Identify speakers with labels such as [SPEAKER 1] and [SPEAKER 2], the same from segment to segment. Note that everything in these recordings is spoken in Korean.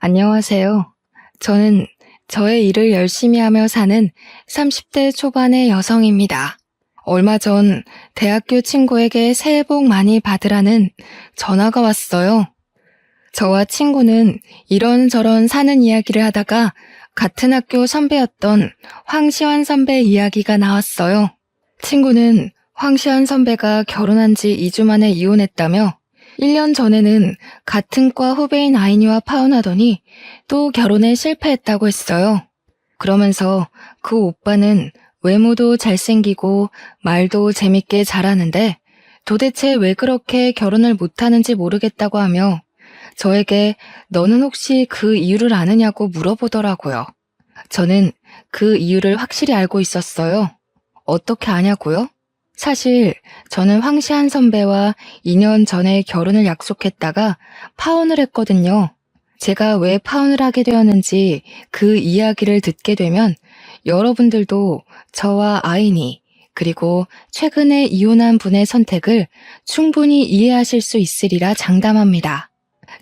[SPEAKER 1] 안녕하세요. 저는 저의 일을 열심히 하며 사는 30대 초반의 여성입니다. 얼마 전 대학교 친구에게 새해 복 많이 받으라는 전화가 왔어요. 저와 친구는 이런저런 사는 이야기를 하다가 같은 학교 선배였던 황시환 선배 이야기가 나왔어요. 친구는 황시환 선배가 결혼한 지 2주 만에 이혼했다며 1년 전에는 같은 과 후배인 아이니와 파혼하더니 또 결혼에 실패했다고 했어요. 그러면서 그 오빠는 외모도 잘생기고 말도 재밌게 잘하는데 도대체 왜 그렇게 결혼을 못하는지 모르겠다고 하며 저에게 너는 혹시 그 이유를 아느냐고 물어보더라고요. 저는 그 이유를 확실히 알고 있었어요. 어떻게 아냐고요? 사실 저는 황시한 선배와 2년 전에 결혼을 약속했다가 파혼을 했거든요. 제가 왜 파혼을 하게 되었는지 그 이야기를 듣게 되면 여러분들도 저와 아이니 그리고 최근에 이혼한 분의 선택을 충분히 이해하실 수 있으리라 장담합니다.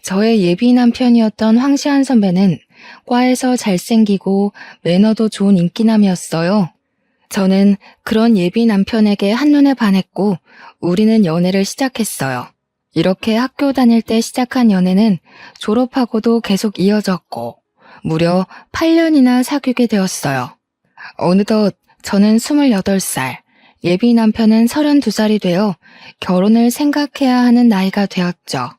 [SPEAKER 1] 저의 예비 남편이었던 황시한 선배는 과에서 잘생기고 매너도 좋은 인기남이었어요. 저는 그런 예비 남편에게 한눈에 반했고 우리는 연애를 시작했어요. 이렇게 학교 다닐 때 시작한 연애는 졸업하고도 계속 이어졌고 무려 8년이나 사귀게 되었어요. 어느덧 저는 28살, 예비 남편은 32살이 되어 결혼을 생각해야 하는 나이가 되었죠.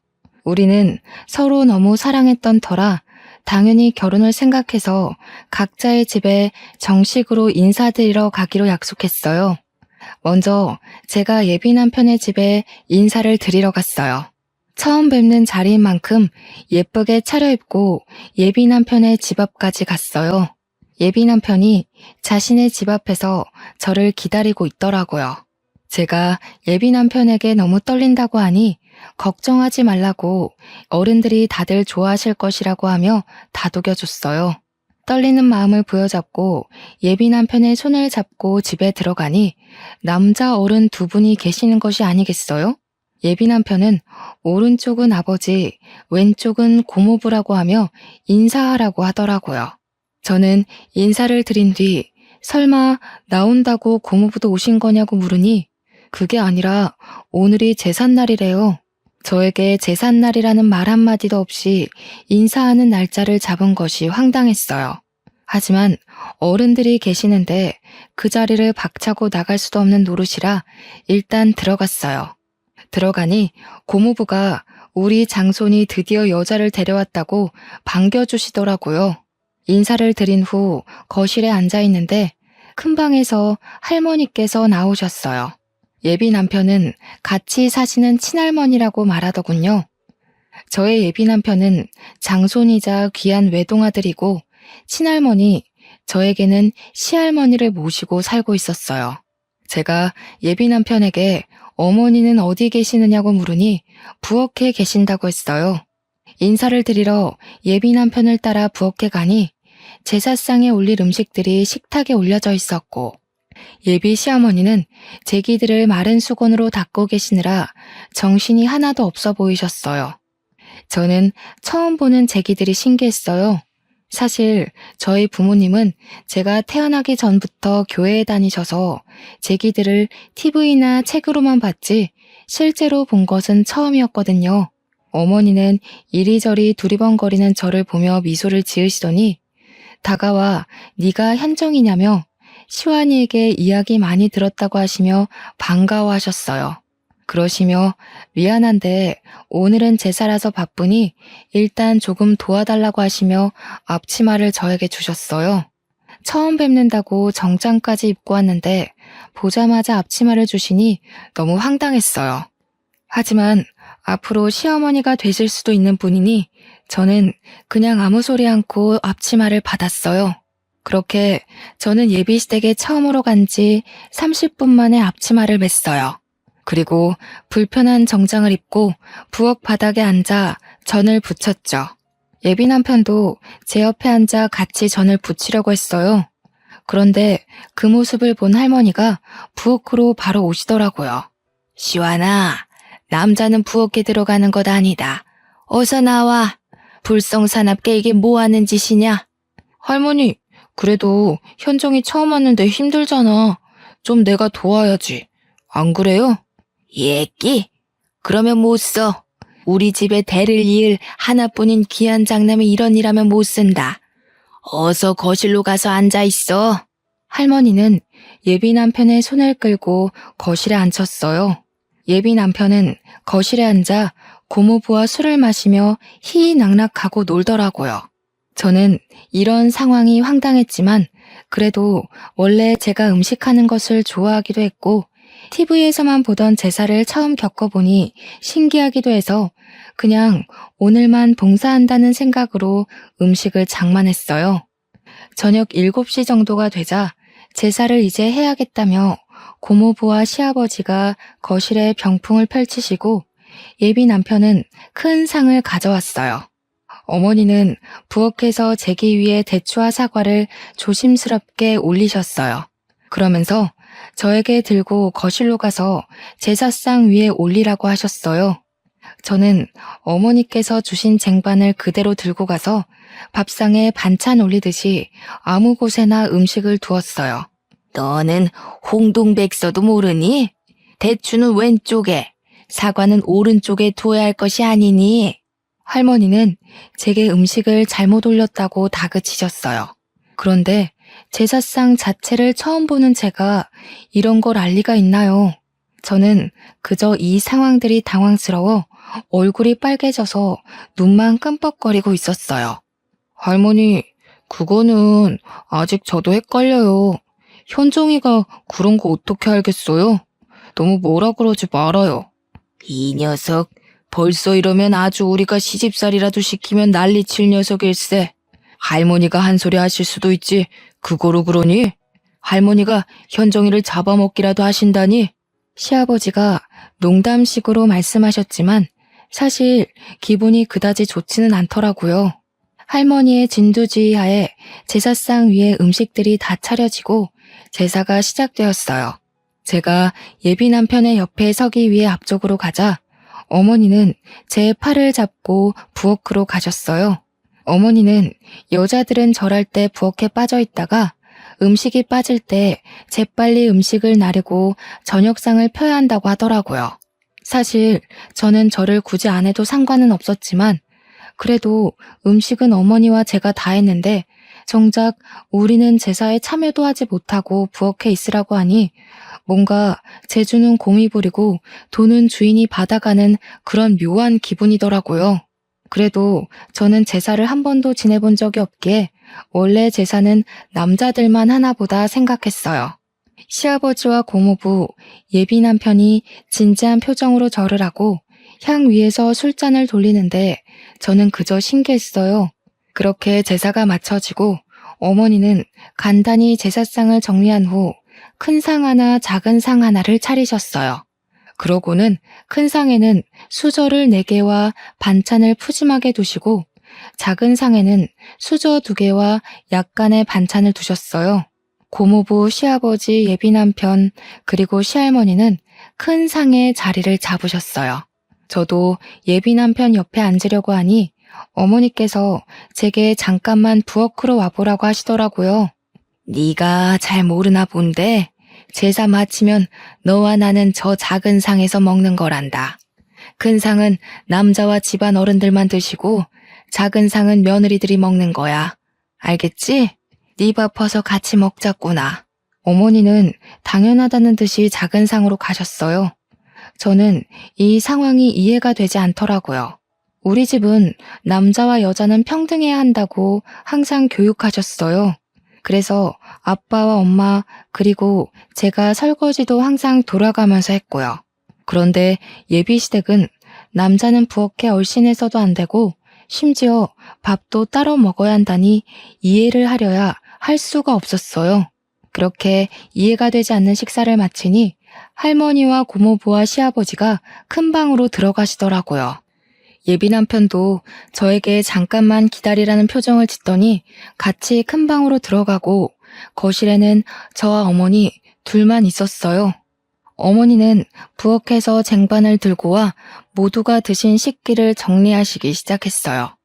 [SPEAKER 1] 우리는 서로 너무 사랑했던 터라 당연히 결혼을 생각해서 각자의 집에 정식으로 인사드리러 가기로 약속했어요. 먼저 제가 예비 남편의 집에 인사를 드리러 갔어요. 처음 뵙는 자리인 만큼 예쁘게 차려입고 예비 남편의 집 앞까지 갔어요. 예비 남편이 자신의 집 앞에서 저를 기다리고 있더라고요. 제가 예비 남편에게 너무 떨린다고 하니 걱정하지 말라고 어른들이 다들 좋아하실 것이라고 하며 다독여줬어요. 떨리는 마음을 부여잡고 예비 남편의 손을 잡고 집에 들어가니 남자 어른 두 분이 계시는 것이 아니겠어요? 예비 남편은 오른쪽은 아버지, 왼쪽은 고모부라고 하며 인사하라고 하더라고요. 저는 인사를 드린 뒤 설마 나온다고 고모부도 오신 거냐고 물으니 그게 아니라 오늘이 제삿날이래요. 저에게 제삿날이라는 말 한마디도 없이 인사하는 날짜를 잡은 것이 황당했어요. 하지만 어른들이 계시는데 그 자리를 박차고 나갈 수도 없는 노릇이라 일단 들어갔어요. 들어가니 고모부가 우리 장손이 드디어 여자를 데려왔다고 반겨주시더라고요. 인사를 드린 후 거실에 앉아 있는데 큰 방에서 할머니께서 나오셨어요. 예비 남편은 같이 사시는 친할머니라고 말하더군요. 저의 예비 남편은 장손이자 귀한 외동아들이고 친할머니, 저에게는 시할머니를 모시고 살고 있었어요. 제가 예비 남편에게 어머니는 어디 계시느냐고 물으니 부엌에 계신다고 했어요. 인사를 드리러 예비 남편을 따라 부엌에 가니 제사상에 올릴 음식들이 식탁에 올려져 있었고 예비 시어머니는 제기들을 마른 수건으로 닦고 계시느라 정신이 하나도 없어 보이셨어요. 저는 처음 보는 제기들이 신기했어요. 사실 저희 부모님은 제가 태어나기 전부터 교회에 다니셔서 제기들을 TV나 책으로만 봤지 실제로 본 것은 처음이었거든요. 어머니는 이리저리 두리번거리는 저를 보며 미소를 지으시더니 다가와 네가 현정이냐며 시완이에게 이야기 많이 들었다고 하시며 반가워하셨어요. 그러시며 미안한데 오늘은 제사라서 바쁘니 일단 조금 도와달라고 하시며 앞치마를 저에게 주셨어요. 처음 뵙는다고 정장까지 입고 왔는데 보자마자 앞치마를 주시니 너무 황당했어요. 하지만 앞으로 시어머니가 되실 수도 있는 분이니 저는 그냥 아무 소리 않고 앞치마를 받았어요. 그렇게 저는 예비시댁에 처음으로 간 지 30분 만에 앞치마를 맸어요. 그리고 불편한 정장을 입고 부엌 바닥에 앉아 전을 부쳤죠. 예비 남편도 제 옆에 앉아 같이 전을 부치려고 했어요. 그런데 그 모습을 본 할머니가 부엌으로 바로 오시더라고요. 시완아, 남자는 부엌에 들어가는 것 아니다. 어서 나와. 불성사납게 이게 뭐 하는 짓이냐? 할머니, 그래도 현정이 처음 왔는데 힘들잖아. 좀 내가 도와야지. 안 그래요? 예끼? 그러면 못 써. 우리 집에 대를 이을 하나뿐인 귀한 장남이 이런 일하면 못 쓴다. 어서 거실로 가서 앉아 있어. 할머니는 예비 남편의 손을 끌고 거실에 앉혔어요. 예비 남편은 거실에 앉아 고모부와 술을 마시며 희희낙낙하고 놀더라고요. 저는 이런 상황이 황당했지만 그래도 원래 제가 음식하는 것을 좋아하기도 했고 TV에서만 보던 제사를 처음 겪어보니 신기하기도 해서 그냥 오늘만 봉사한다는 생각으로 음식을 장만했어요. 저녁 7시 정도가 되자 제사를 이제 해야겠다며 고모부와 시아버지가 거실에 병풍을 펼치시고 예비 남편은 큰 상을 가져왔어요. 어머니는 부엌에서 제기 위에 대추와 사과를 조심스럽게 올리셨어요. 그러면서 저에게 들고 거실로 가서 제사상 위에 올리라고 하셨어요. 저는 어머니께서 주신 쟁반을 그대로 들고 가서 밥상에 반찬 올리듯이 아무 곳에나 음식을 두었어요. 너는 홍동백서도 모르니? 대추는 왼쪽에, 사과는 오른쪽에 두어야 할 것이 아니니? 할머니는 제게 음식을 잘못 올렸다고 다그치셨어요. 그런데 제사상 자체를 처음 보는 제가 이런 걸 알 리가 있나요? 저는 그저 이 상황들이 당황스러워 얼굴이 빨개져서 눈만 끔뻑거리고 있었어요. 할머니, 그거는 아직 저도 헷갈려요. 현정이가 그런 거 어떻게 알겠어요? 너무 뭐라 그러지 말아요. 이 녀석, 벌써 이러면 아주 우리가 시집살이라도 시키면 난리칠 녀석일세. 할머니가 한 소리 하실 수도 있지. 그거로 그러니? 할머니가 현정이를 잡아먹기라도 하신다니? 시아버지가 농담식으로 말씀하셨지만 사실 기분이 그다지 좋지는 않더라고요. 할머니의 진두지휘하에 제사상 위에 음식들이 다 차려지고 제사가 시작되었어요. 제가 예비 남편의 옆에 서기 위해 앞쪽으로 가자 어머니는 제 팔을 잡고 부엌으로 가셨어요. 어머니는 여자들은 절할 때 부엌에 빠져 있다가 음식이 빠질 때 재빨리 음식을 나르고 저녁상을 펴야 한다고 하더라고요. 사실 저는 절을 굳이 안 해도 상관은 없었지만 그래도 음식은 어머니와 제가 다 했는데 정작 우리는 제사에 참여도 하지 못하고 부엌에 있으라고 하니 뭔가 재주는 공이 부리고 돈은 주인이 받아가는 그런 묘한 기분이더라고요. 그래도 저는 제사를 한 번도 지내본 적이 없기에 원래 제사는 남자들만 하나보다 생각했어요. 시아버지와 고모부, 예비 남편이 진지한 표정으로 절을 하고 향 위에서 술잔을 돌리는데 저는 그저 신기했어요. 그렇게 제사가 마쳐지고 어머니는 간단히 제사상을 정리한 후 큰 상 하나, 작은 상 하나를 차리셨어요. 그러고는 큰 상에는 수저를 4개와 반찬을 푸짐하게 두시고 작은 상에는 수저 2개와 약간의 반찬을 두셨어요. 고모부, 시아버지, 예비 남편, 그리고 시할머니는 큰 상에 자리를 잡으셨어요. 저도 예비 남편 옆에 앉으려고 하니 어머니께서 제게 잠깐만 부엌으로 와보라고 하시더라고요. 네가 잘 모르나 본데 제사 마치면 너와 나는 저 작은 상에서 먹는 거란다. 큰 상은 남자와 집안 어른들만 드시고 작은 상은 며느리들이 먹는 거야. 알겠지? 네 밥 퍼서 같이 먹자꾸나. 어머니는 당연하다는 듯이 작은 상으로 가셨어요. 저는 이 상황이 이해가 되지 않더라고요. 우리 집은 남자와 여자는 평등해야 한다고 항상 교육하셨어요. 그래서 아빠와 엄마 그리고 제가 설거지도 항상 돌아가면서 했고요. 그런데 예비시댁은 남자는 부엌에 얼씬해서도 안 되고 심지어 밥도 따로 먹어야 한다니 이해를 하려야 할 수가 없었어요. 그렇게 이해가 되지 않는 식사를 마치니 할머니와 고모부와 시아버지가 큰 방으로 들어가시더라고요. 예비 남편도 저에게 잠깐만 기다리라는 표정을 짓더니 같이 큰 방으로 들어가고 거실에는 저와 어머니 둘만 있었어요. 어머니는 부엌에서 쟁반을 들고 와 모두가 드신 식기를 정리하시기 시작했어요.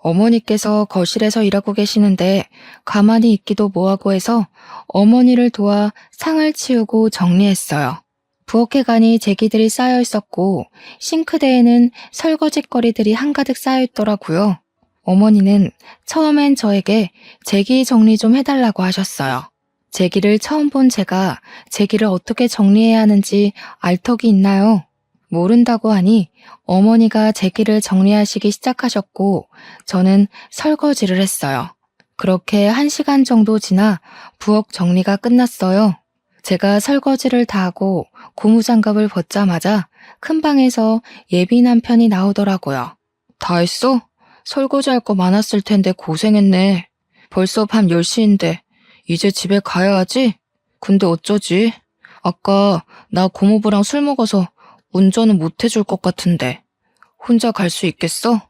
[SPEAKER 1] 어머니께서 거실에서 일하고 계시는데 가만히 있기도 뭐하고 해서 어머니를 도와 상을 치우고 정리했어요. 부엌에 가니 제기들이 쌓여 있었고 싱크대에는 설거지거리들이 한가득 쌓여 있더라고요. 어머니는 처음엔 저에게 제기 정리 좀 해달라고 하셨어요. 제기를 처음 본 제가 제기를 어떻게 정리해야 하는지 알 턱이 있나요? 모른다고 하니 어머니가 제기를 정리하시기 시작하셨고 저는 설거지를 했어요. 그렇게 1시간 정도 지나 부엌 정리가 끝났어요. 제가 설거지를 다 하고 고무장갑을 벗자마자 큰 방에서 예비 남편이 나오더라고요. 다 했어? 설거지할 거 많았을 텐데 고생했네. 벌써 밤 10시인데 이제 집에 가야 하지? 근데 어쩌지? 아까 나 고모부랑 술 먹어서 운전은 못 해줄 것 같은데 혼자 갈 수 있겠어?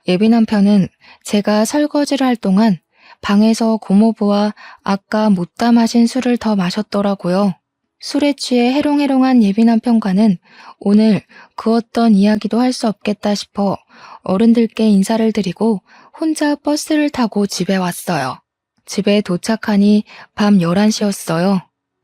[SPEAKER 1] 예비 남편은 제가 설거지를 할 동안 방에서 고모부와 아까 못다 마신 술을 더 마셨더라고요. 술에 취해 해롱해롱한 예비 남편과는 오늘 그 어떤 이야기도 할 수 없겠다 싶어 어른들께 인사를 드리고 혼자 버스를 타고 집에 왔어요. 집에 도착하니 밤 11시였어요.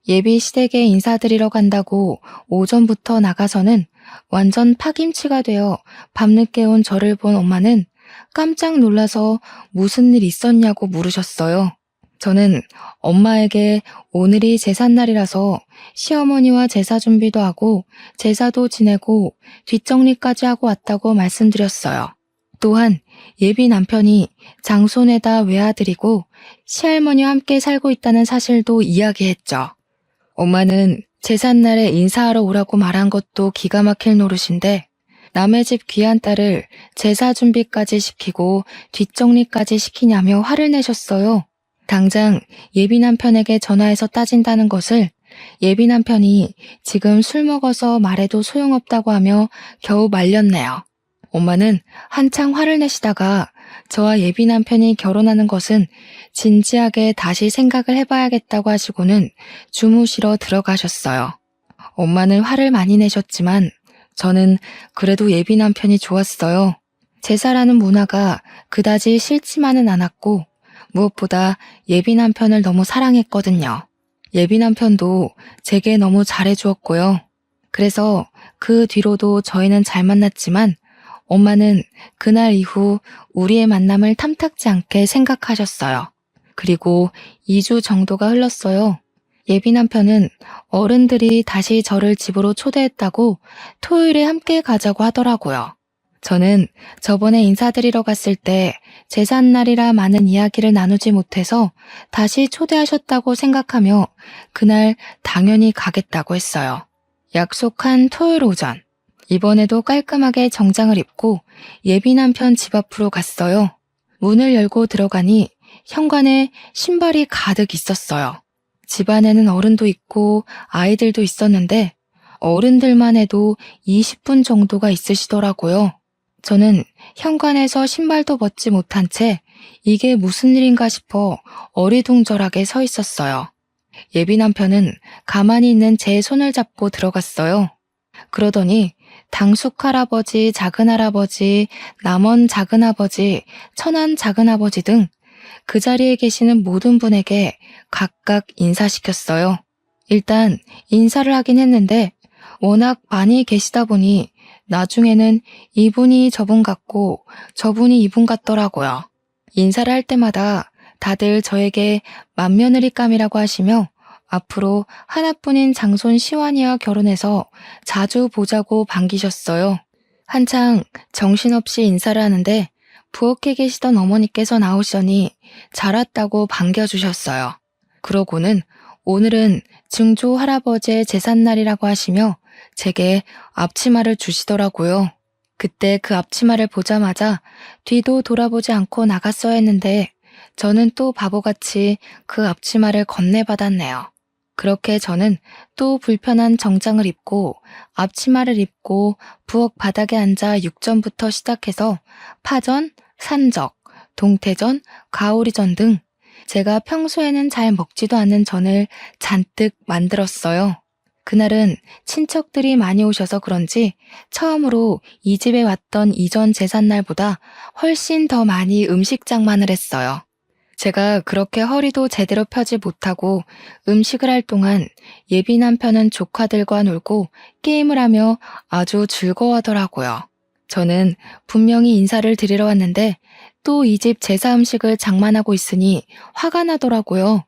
[SPEAKER 1] 예비 시댁에 인사드리러 간다고 오전부터 나가서는 완전 파김치가 되어 밤늦게 온 저를 본 엄마는 깜짝 놀라서 무슨 일 있었냐고 물으셨어요. 저는 엄마에게 오늘이 제삿날이라서 시어머니와 제사 준비도 하고 제사도 지내고 뒷정리까지 하고 왔다고 말씀드렸어요. 또한 예비 남편이 장손에다 외아들이고 시할머니와 함께 살고 있다는 사실도 이야기했죠. 엄마는 제삿날에 인사하러 오라고 말한 것도 기가 막힐 노릇인데 남의 집 귀한 딸을 제사 준비까지 시키고 뒷정리까지 시키냐며 화를 내셨어요. 당장 예비 남편에게 전화해서 따진다는 것을 예비 남편이 지금 술 먹어서 말해도 소용없다고 하며 겨우 말렸네요. 엄마는 한창 화를 내시다가 저와 예비 남편이 결혼하는 것은 진지하게 다시 생각을 해봐야겠다고 하시고는 주무시러 들어가셨어요. 엄마는 화를 많이 내셨지만 저는 그래도 예비 남편이 좋았어요. 제사라는 문화가 그다지 싫지만은 않았고 무엇보다 예비 남편을 너무 사랑했거든요. 예비 남편도 제게 너무 잘해주었고요. 그래서 그 뒤로도 저희는 잘 만났지만 엄마는 그날 이후 우리의 만남을 탐탁지 않게 생각하셨어요. 그리고 2주 정도가 흘렀어요. 예비 남편은 어른들이 다시 저를 집으로 초대했다고 토요일에 함께 가자고 하더라고요. 저는 저번에 인사드리러 갔을 때 제삿날이라 많은 이야기를 나누지 못해서 다시 초대하셨다고 생각하며 그날 당연히 가겠다고 했어요. 약속한 토요일 오전, 이번에도 깔끔하게 정장을 입고 예비 남편 집 앞으로 갔어요. 문을 열고 들어가니 현관에 신발이 가득 있었어요. 집 안에는 어른도 있고 아이들도 있었는데 어른들만 해도 20분 정도가 있으시더라고요. 저는 현관에서 신발도 벗지 못한 채 이게 무슨 일인가 싶어 어리둥절하게 서 있었어요. 예비 남편은 가만히 있는 제 손을 잡고 들어갔어요. 그러더니 당숙 할아버지, 작은 할아버지, 남원 작은 아버지, 천안 작은 아버지 등 그 자리에 계시는 모든 분에게 각각 인사시켰어요. 일단 인사를 하긴 했는데 워낙 많이 계시다 보니 나중에는 이분이 저분 같고 저분이 이분 같더라고요. 인사를 할 때마다 다들 저에게 맏며느리감이라고 하시며 앞으로 하나뿐인 장손 시완이와 결혼해서 자주 보자고 반기셨어요. 한창 정신없이 인사를 하는데 부엌에 계시던 어머니께서 나오시더니 잘 왔다고 반겨주셨어요. 그러고는 오늘은 증조 할아버지의 제삿날이라고 하시며 제게 앞치마를 주시더라고요. 그때 그 앞치마를 보자마자 뒤도 돌아보지 않고 나갔어야 했는데 저는 또 바보같이 그 앞치마를 건네받았네요. 그렇게 저는 또 불편한 정장을 입고 앞치마를 입고 부엌 바닥에 앉아 육전부터 시작해서 파전, 산적, 동태전, 가오리전 등 제가 평소에는 잘 먹지도 않는 전을 잔뜩 만들었어요. 그날은 친척들이 많이 오셔서 그런지 처음으로 이 집에 왔던 이전 제삿날보다 훨씬 더 많이 음식 장만을 했어요. 제가 그렇게 허리도 제대로 펴지 못하고 음식을 할 동안 예비 남편은 조카들과 놀고 게임을 하며 아주 즐거워하더라고요. 저는 분명히 인사를 드리러 왔는데 또 이 집 제사 음식을 장만하고 있으니 화가 나더라고요.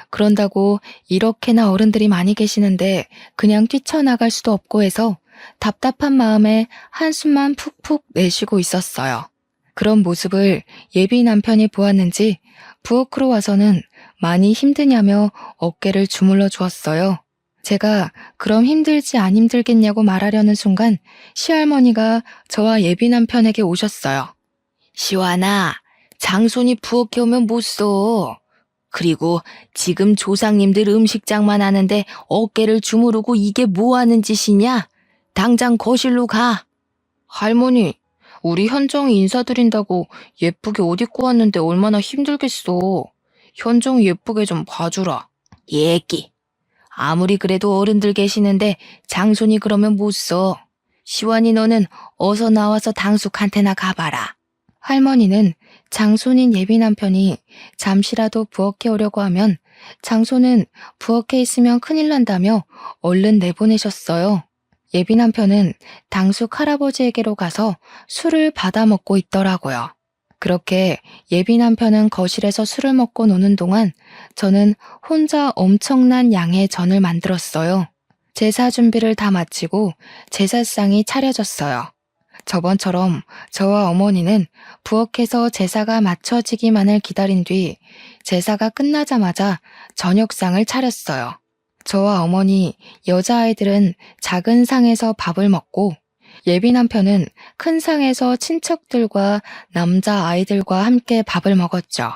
[SPEAKER 1] 그런다고 이렇게나 어른들이 많이 계시는데 그냥 뛰쳐나갈 수도 없고 해서 답답한 마음에 한숨만 푹푹 내쉬고 있었어요. 그런 모습을 예비 남편이 보았는지 부엌으로 와서는 많이 힘드냐며 어깨를 주물러 주었어요. 제가 그럼 힘들지 안 힘들겠냐고 말하려는 순간 시할머니가 저와 예비 남편에게 오셨어요. 시완아, 장손이 부엌에 오면 못 써. 그리고 지금 조상님들 음식장만 하는데 어깨를 주무르고 이게 뭐 하는 짓이냐? 당장 거실로 가. 할머니, 우리 현정이 인사드린다고 예쁘게 옷 입고 왔는데 얼마나 힘들겠어. 현정이 예쁘게 좀 봐주라. 예끼. 아무리 그래도 어른들 계시는데 장손이 그러면 못 써. 시완이 너는 어서 나와서 당숙한테나 가봐라. 할머니는 장손인 예비 남편이 잠시라도 부엌에 오려고 하면 장손은 부엌에 있으면 큰일 난다며 얼른 내보내셨어요. 예비 남편은 당숙 할아버지에게로 가서 술을 받아 먹고 있더라고요. 그렇게 예비 남편은 거실에서 술을 먹고 노는 동안 저는 혼자 엄청난 양의 전을 만들었어요. 제사 준비를 다 마치고 제사상이 차려졌어요. 저번처럼 저와 어머니는 부엌에서 제사가 마쳐지기만을 기다린 뒤 제사가 끝나자마자 저녁상을 차렸어요. 저와 어머니, 여자아이들은 작은 상에서 밥을 먹고 예비 남편은 큰 상에서 친척들과 남자아이들과 함께 밥을 먹었죠.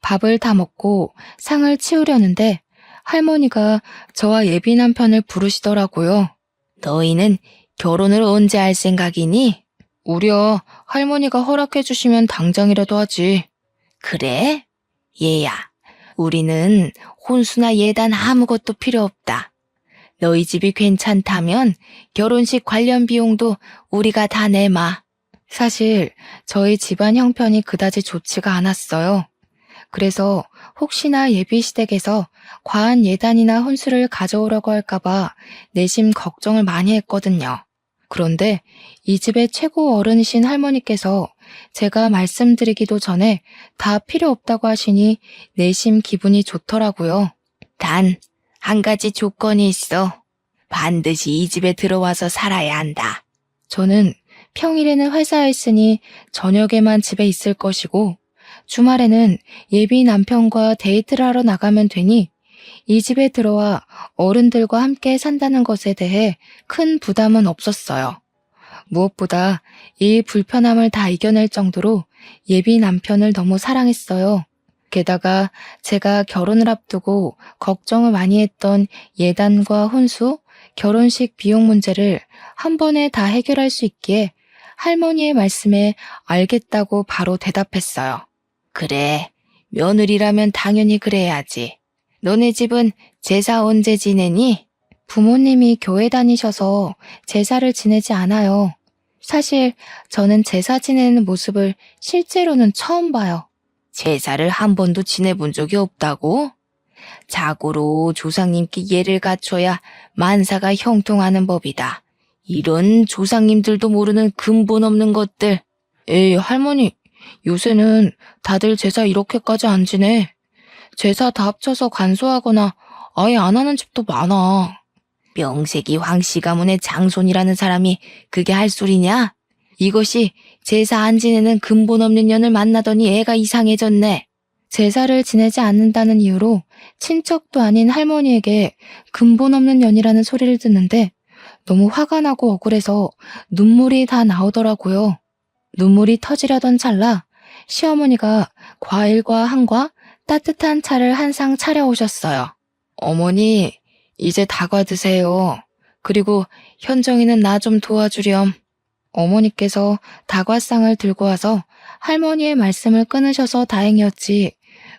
[SPEAKER 1] 밥을 다 먹고 상을 치우려는데 할머니가 저와 예비 남편을 부르시더라고요. 너희는 결혼을 언제 할 생각이니? 우려 할머니가 허락해 주시면 당장이라도 하지. 그래? 얘야, 우리는 혼수나 예단 아무것도 필요 없다. 너희 집이 괜찮다면 결혼식 관련 비용도 우리가 다 내마. 사실 저희 집안 형편이 그다지 좋지가 않았어요. 그래서 혹시나 예비시댁에서 과한 예단이나 혼수를 가져오려고 할까봐 내심 걱정을 많이 했거든요. 그런데 이 집의 최고 어른이신 할머니께서 제가 말씀드리기도 전에 다 필요 없다고 하시니 내심 기분이 좋더라고요. 단, 한 가지 조건이 있어. 반드시 이 집에 들어와서 살아야 한다. 저는 평일에는 회사에 있으니 저녁에만 집에 있을 것이고 주말에는 예비 남편과 데이트를 하러 나가면 되니 이 집에 들어와 어른들과 함께 산다는 것에 대해 큰 부담은 없었어요. 무엇보다 이 불편함을 다 이겨낼 정도로 예비 남편을 너무 사랑했어요. 게다가 제가 결혼을 앞두고 걱정을 많이 했던 예단과 혼수, 결혼식 비용 문제를 한 번에 다 해결할 수 있기에 할머니의 말씀에 알겠다고 바로 대답했어요. 그래, 며느리라면 당연히 그래야지. 너네 집은 제사 언제 지내니? 부모님이 교회 다니셔서 제사를 지내지 않아요. 사실 저는 제사 지내는 모습을 실제로는 처음 봐요. 제사를 한 번도 지내본 적이 없다고? 자고로 조상님께 예를 갖춰야 만사가 형통하는 법이다. 이런 조상님들도 모르는 근본 없는 것들. 에이, 할머니, 요새는 다들 제사 이렇게까지 안 지내. 제사 다 합쳐서 간소하거나 아예 안 하는 집도 많아. 명색이 황씨 가문의 장손이라는 사람이 그게 할 소리냐? 이것이 제사 안 지내는 근본 없는 년을 만나더니 애가 이상해졌네. 제사를 지내지 않는다는 이유로 친척도 아닌 할머니에게 근본 없는 년이라는 소리를 듣는데 너무 화가 나고 억울해서 눈물이 다 나오더라고요. 눈물이 터지려던 찰나 시어머니가 과일과 한과 따뜻한 차를 한 상 차려오셨어요. 어머니, 이제 다과 드세요. 그리고 현정이는 나 좀 도와주렴. 어머니께서 다과상을 들고 와서 할머니의 말씀을 끊으셔서 다행이었지.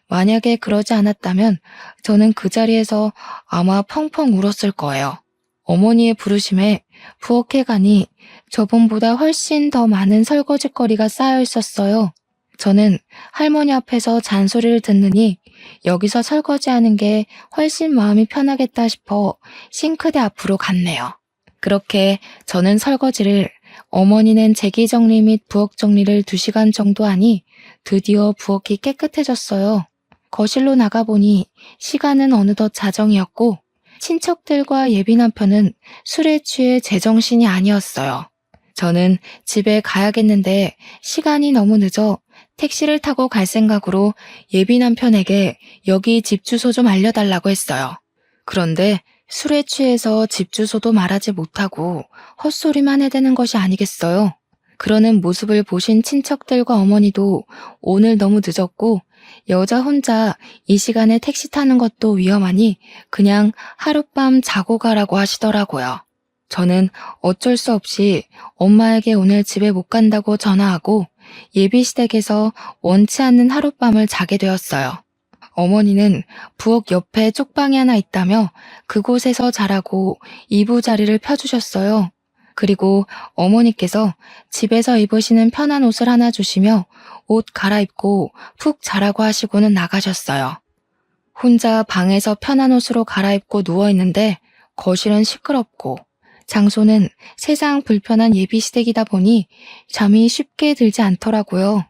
[SPEAKER 1] 만약에 그러지 않았다면 저는 그 자리에서 아마 펑펑 울었을 거예요. 어머니의 부르심에 부엌에 가니 저번보다 훨씬 더 많은 설거지거리가 쌓여 있었어요. 저는 할머니 앞에서 잔소리를 듣느니 여기서 설거지하는 게 훨씬 마음이 편하겠다 싶어 싱크대 앞으로 갔네요. 그렇게 저는 설거지를, 어머니는 제기 정리 및 부엌 정리를 2시간 정도 하니 드디어 부엌이 깨끗해졌어요. 거실로 나가보니 시간은 어느덧 자정이었고 친척들과 예비 남편은 술에 취해 제정신이 아니었어요. 저는 집에 가야겠는데 시간이 너무 늦어 택시를 타고 갈 생각으로 예비 남편에게 여기 집 주소 좀 알려달라고 했어요. 그런데 술에 취해서 집 주소도 말하지 못하고 헛소리만 해대는 것이 아니겠어요. 그러는 모습을 보신 친척들과 어머니도 오늘 너무 늦었고 여자 혼자 이 시간에 택시 타는 것도 위험하니 그냥 하룻밤 자고 가라고 하시더라고요. 저는 어쩔 수 없이 엄마에게 오늘 집에 못 간다고 전화하고 예비시댁에서 원치 않는 하룻밤을 자게 되었어요. 어머니는 부엌 옆에 쪽방이 하나 있다며 그곳에서 자라고 이부자리를 펴주셨어요. 그리고 어머니께서 집에서 입으시는 편한 옷을 하나 주시며 옷 갈아입고 푹 자라고 하시고는 나가셨어요. 혼자 방에서 편한 옷으로 갈아입고 누워있는데 거실은 시끄럽고 장소는 세상 불편한 예비시댁이다 보니 잠이 쉽게 들지 않더라고요.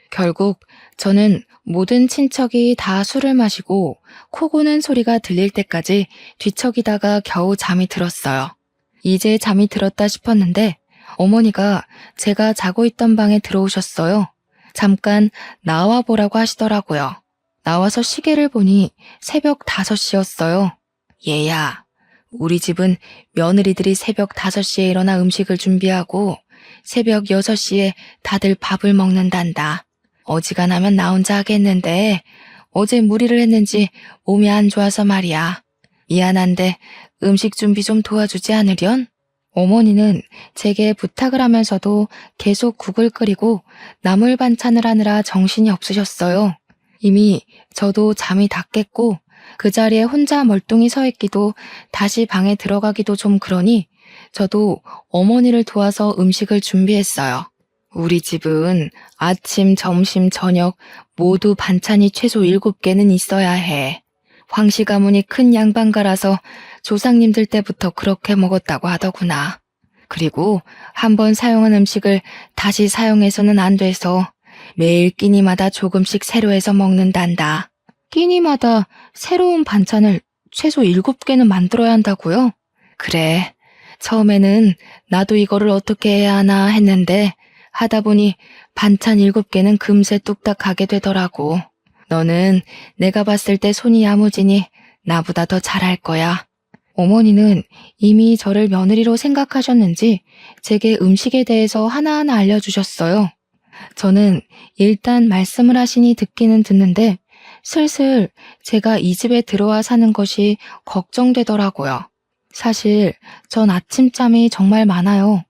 [SPEAKER 1] 결국 저는 모든 친척이 다 술을 마시고 코 고는 소리가 들릴 때까지 뒤척이다가 겨우 잠이 들었어요. 이제 잠이 들었다 싶었는데 어머니가 제가 자고 있던 방에 들어오셨어요. 잠깐 나와 보라고 하시더라고요. 나와서 시계를 보니 새벽 5시였어요. 얘야, 우리 집은 며느리들이 새벽 5시에 일어나 음식을 준비하고 새벽 6시에 다들 밥을 먹는단다. 어지간하면 나 혼자 하겠는데 어제 무리를 했는지 몸이 안 좋아서 말이야. 미안한데 음식 준비 좀 도와주지 않으련? 어머니는 제게 부탁을 하면서도 계속 국을 끓이고 나물 반찬을 하느라 정신이 없으셨어요. 이미 저도 잠이 다 깼고 그 자리에 혼자 멀뚱히 서 있기도 다시 방에 들어가기도 좀 그러니 저도 어머니를 도와서 음식을 준비했어요. 우리 집은 아침, 점심, 저녁 모두 반찬이 최소 7개는 있어야 해. 황씨 가문이 큰 양반가라서 조상님들 때부터 그렇게 먹었다고 하더구나. 그리고 한번 사용한 음식을 다시 사용해서는 안 돼서 매일 끼니마다 조금씩 새로 해서 먹는단다. 끼니마다 새로운 반찬을 최소 7개는 만들어야 한다고요? 그래. 처음에는 나도 이거를 어떻게 해야 하나 했는데 하다 보니 반찬 7개는 금세 뚝딱 하게 되더라고. 너는 내가 봤을 때 손이 야무지니 나보다 더 잘할 거야. 어머니는 이미 저를 며느리로 생각하셨는지 제게 음식에 대해서 하나하나 알려주셨어요. 저는 일단 말씀을 하시니 듣기는 듣는데 슬슬 제가 이 집에 들어와 사는 것이 걱정되더라고요. 사실 전 아침잠이 정말 많아요.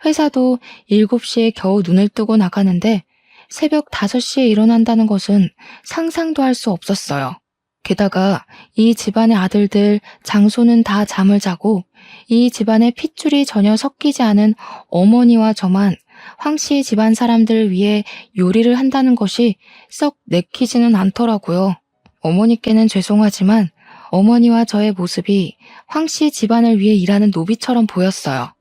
[SPEAKER 1] 회사도 7시에 겨우 눈을 뜨고 나가는데 새벽 5시에 일어난다는 것은 상상도 할 수 없었어요. 게다가 이 집안의 아들들, 장소는 다 잠을 자고 이 집안의 핏줄이 전혀 섞이지 않은 어머니와 저만 황씨 집안 사람들을 위해 요리를 한다는 것이 썩 내키지는 않더라고요. 어머니께는 죄송하지만 어머니와 저의 모습이 황씨 집안을 위해 일하는 노비처럼 보였어요.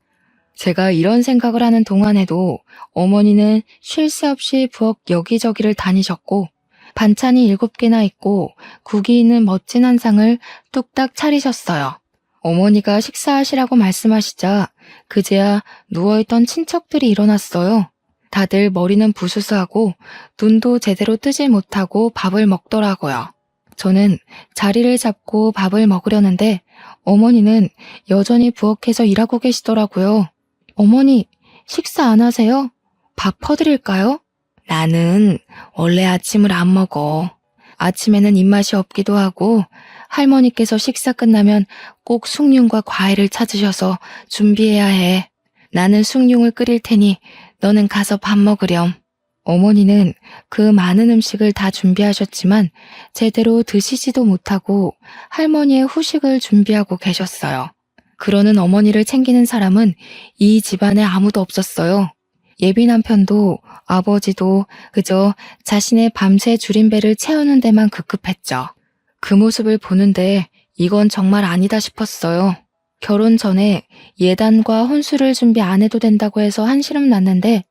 [SPEAKER 1] 제가 이런 생각을 하는 동안에도 어머니는 쉴 새 없이 부엌 여기저기를 다니셨고 반찬이 7개나 있고 국이 있는 멋진 한상을 뚝딱 차리셨어요. 어머니가 식사하시라고 말씀하시자 그제야 누워있던 친척들이 일어났어요. 다들 머리는 부스스하고 눈도 제대로 뜨지 못하고 밥을 먹더라고요. 저는 자리를 잡고 밥을 먹으려는데 어머니는 여전히 부엌에서 일하고 계시더라고요. 어머니, 식사 안 하세요? 밥 퍼드릴까요? 나는 원래 아침을 안 먹어. 아침에는 입맛이 없기도 하고 할머니께서 식사 끝나면 꼭 숭늉과 과일을 찾으셔서 준비해야 해. 나는 숭늉을 끓일 테니 너는 가서 밥 먹으렴. 어머니는 그 많은 음식을 다 준비하셨지만 제대로 드시지도 못하고 할머니의 후식을 준비하고 계셨어요. 그러는 어머니를 챙기는 사람은 이 집안에 아무도 없었어요. 예비 남편도 아버지도 그저 자신의 밤새 줄인 배를 채우는 데만 급급했죠. 그 모습을 보는데 이건 정말 아니다 싶었어요. 결혼 전에 예단과 혼수를 준비 안 해도 된다고 해서 한시름 났는데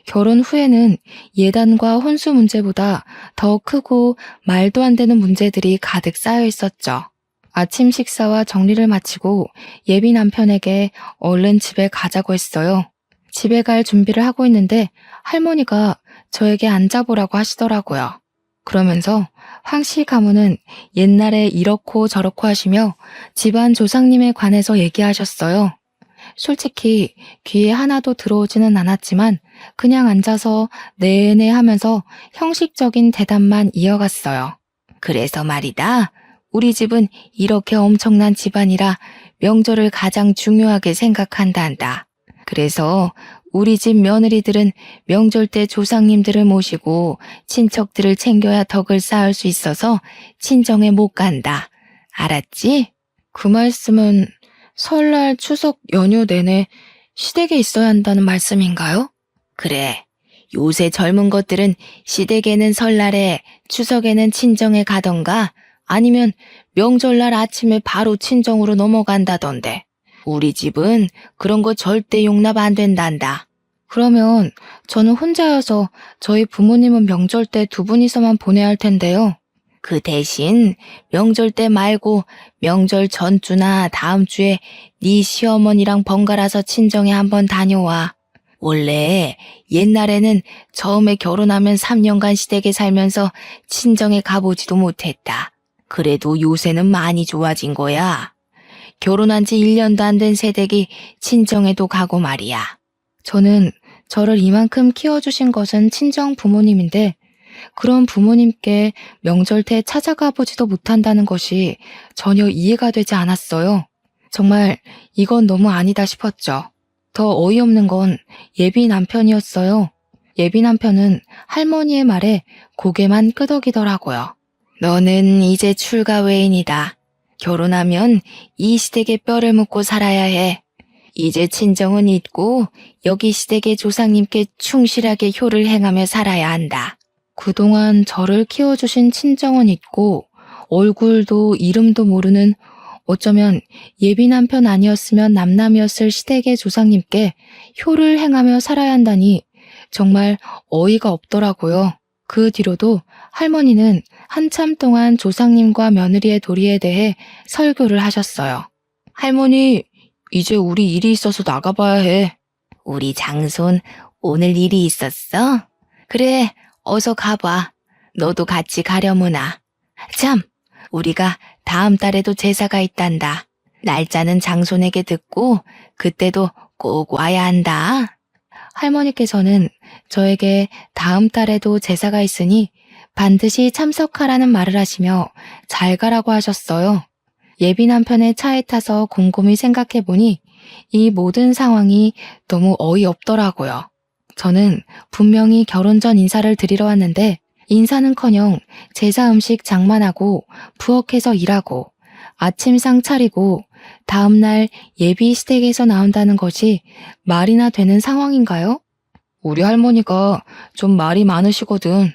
[SPEAKER 1] 결혼 후에는 예단과 혼수 문제보다 더 크고 말도 안 되는 문제들이 가득 쌓여 있었죠. 아침 식사와 정리를 마치고 예비 남편에게 얼른 집에 가자고 했어요. 집에 갈 준비를 하고 있는데 할머니가 저에게 앉아보라고 하시더라고요. 그러면서 황씨 가문은 옛날에 이렇고 저렇고 하시며 집안 조상님에 관해서 얘기하셨어요. 솔직히 귀에 하나도 들어오지는 않았지만 그냥 앉아서 내내 하면서 형식적인 대답만 이어갔어요. 그래서 말이다. 우리 집은 이렇게 엄청난 집안이라 명절을 가장 중요하게 생각한단다. 그래서 우리 집 며느리들은 명절 때 조상님들을 모시고 친척들을 챙겨야 덕을 쌓을 수 있어서 친정에 못 간다. 알았지? 그 말씀은 설날 추석 연휴 내내 시댁에 있어야 한다는 말씀인가요? 그래. 요새 젊은 것들은 시댁에는 설날에 추석에는 친정에 가던가 아니면 명절날 아침에 바로 친정으로 넘어간다던데. 우리 집은 그런 거 절대 용납 안 된단다. 그러면 저는 혼자여서 저희 부모님은 명절 때 두 분이서만 보내야 할 텐데요. 그 대신 명절 때 말고 명절 전주나 다음 주에 네 시어머니랑 번갈아서 친정에 한번 다녀와. 원래 옛날에는 처음에 결혼하면 3년간 시댁에 살면서 친정에 가보지도 못했다. 그래도 요새는 많이 좋아진 거야. 결혼한 지 1년도 안 된 새댁이 친정에도 가고 말이야. 저는 저를 이만큼 키워주신 것은 친정 부모님인데 그런 부모님께 명절 때 찾아가 보지도 못한다는 것이 전혀 이해가 되지 않았어요. 정말 이건 너무 아니다 싶었죠. 더 어이없는 건 예비 남편이었어요. 예비 남편은 할머니의 말에 고개만 끄덕이더라고요. 너는 이제 출가 외인이다. 결혼하면 이 시댁에 뼈를 묻고 살아야 해. 이제 친정은 잊고 여기 시댁의 조상님께 충실하게 효를 행하며 살아야 한다. 그동안 저를 키워주신 친정은 잊고 얼굴도 이름도 모르는 어쩌면 예비 남편 아니었으면 남남이었을 시댁의 조상님께 효를 행하며 살아야 한다니 정말 어이가 없더라고요. 그 뒤로도 할머니는 한참 동안 조상님과 며느리의 도리에 대해 설교를 하셨어요. 할머니, 이제 우리 일이 있어서 나가봐야 해. 우리 장손 오늘 일이 있었어? 그래, 어서 가봐. 너도 같이 가려무나. 참, 우리가 다음 달에도 제사가 있단다. 날짜는 장손에게 듣고 그때도 꼭 와야 한다. 할머니께서는 저에게 다음 달에도 제사가 있으니 반드시 참석하라는 말을 하시며 잘 가라고 하셨어요. 예비 남편의 차에 타서 곰곰이 생각해보니 이 모든 상황이 너무 어이없더라고요. 저는 분명히 결혼 전 인사를 드리러 왔는데 인사는커녕 제사 음식 장만하고 부엌에서 일하고 아침상 차리고 다음날 예비 시댁에서 나온다는 것이 말이나 되는 상황인가요? 우리 할머니가 좀 말이 많으시거든.